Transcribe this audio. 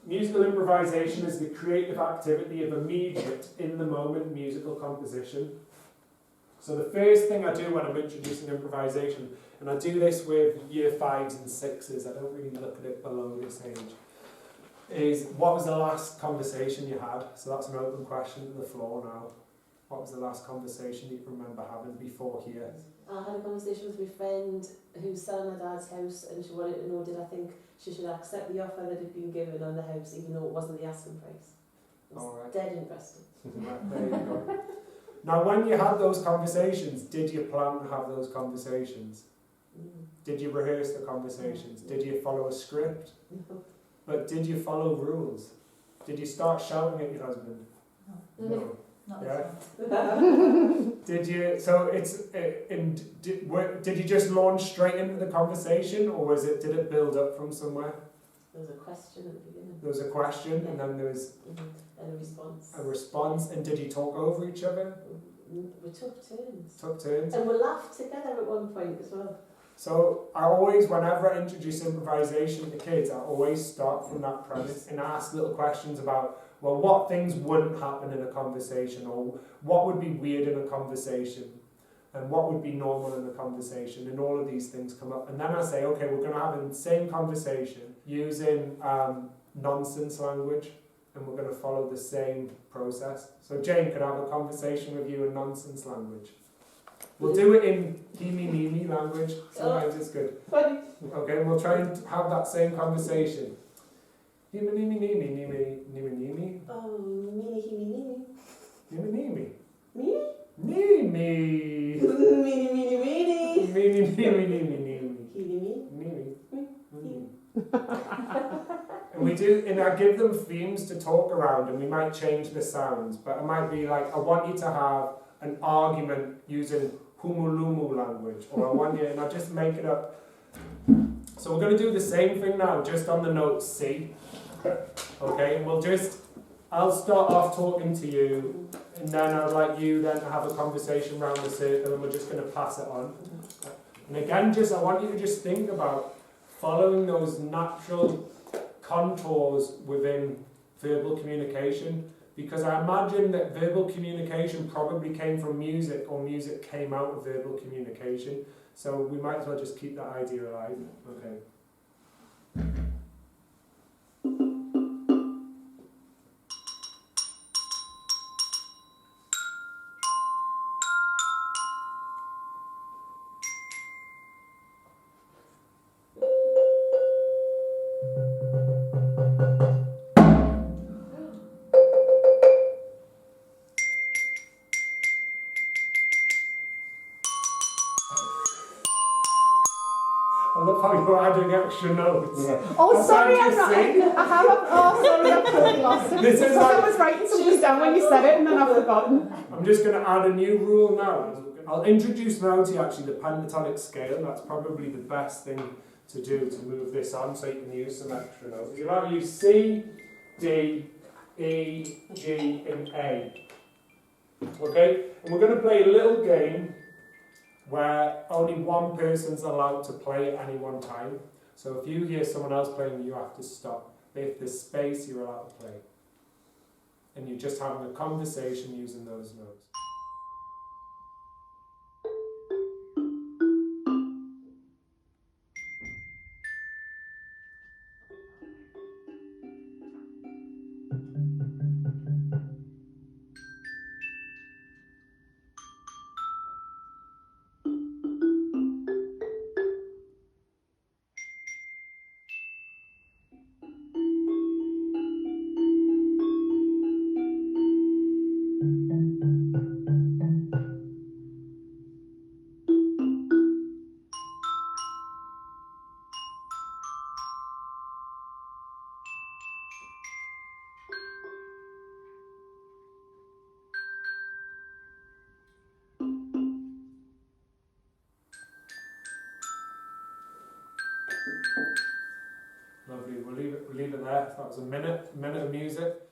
Musical improvisation is the creative activity of immediate, in-the-moment musical composition. So the first thing I do when I'm introducing improvisation, and I do this with year 5s and 6s, I don't really look at it below this age, is what was the last conversation you had? So that's an open question to the floor now. What was the last conversation you can remember having before here? I had a conversation with my friend who's selling her dad's house, and she wanted to know did I think she should accept the offer that had been given on the house even though it wasn't the asking price. I was Right. dead interested. Right, there you go. Now when you had those conversations, did you plan to have those conversations? Did you rehearse the conversations? Did you follow a script? No. But did you follow rules? Did you start shouting at your husband? No. Not Yeah. this one. Did you? So it's did you just launch straight into the conversation, or did it build up from somewhere? There was a question at the beginning. There was a question, and then there was And a response. a response. And did you talk over each other? We took turns. Took turns. And we laughed together at one point as well. So I always, whenever I introduce improvisation to kids, I always start from that premise and ask little questions about, well, what things wouldn't happen in a conversation, or what would be weird in a conversation, and what would be normal in a conversation, and all of these things come up. And then I say, okay, we're going to have the same conversation using nonsense language, and we're going to follow the same process. So Jane, could I have a conversation with you in nonsense language? We'll do it in he-me-me-me language, sometimes it's good. Funny. Okay, we'll try and have that same conversation. He-me-me-me-me-me-me-me-me-me. Oh, meeny, heeny, meeny. Me-me-me-me. Meeny? Me-me. Meeny, meeny, meeny. Me-me-me-me-me-me-me. Heeny, Me-me. meeny. And we do, and I give them themes to talk around, and we might change the sounds, but it might be like, I want you to have an argument using humulumu language, or I want you, and I just make it up. So we're going to do the same thing now, just on the note C. Okay, and I'll start off talking to you, and then I'd like you then to have a conversation around the circle, and we're just going to pass it on. And again, I want you to just think about following those natural contours within verbal communication, because I imagine that verbal communication probably came from music, or music came out of verbal communication. So we might as well just keep that idea alive. Okay. I love how you're adding extra notes. Yeah. Oh, That's sorry, what I'm you not. say. I have. Oh, sorry, I've totally lost it. This is Because like- I was writing something down when you said it, and then I've forgotten. I'm just going to add a new rule now. I'll introduce now to you actually the pentatonic scale. That's probably the best thing to do to move this on, so you can use some extra notes. You're going to use C, D, E, G, and A. Okay? And we're going to play a little game where only one person's allowed to play at any one time. So if you hear someone else playing, you have to stop. If there's space, you're allowed to play. And you're just having a conversation using those notes. Lovely, we'll leave it there. That was a minute of music.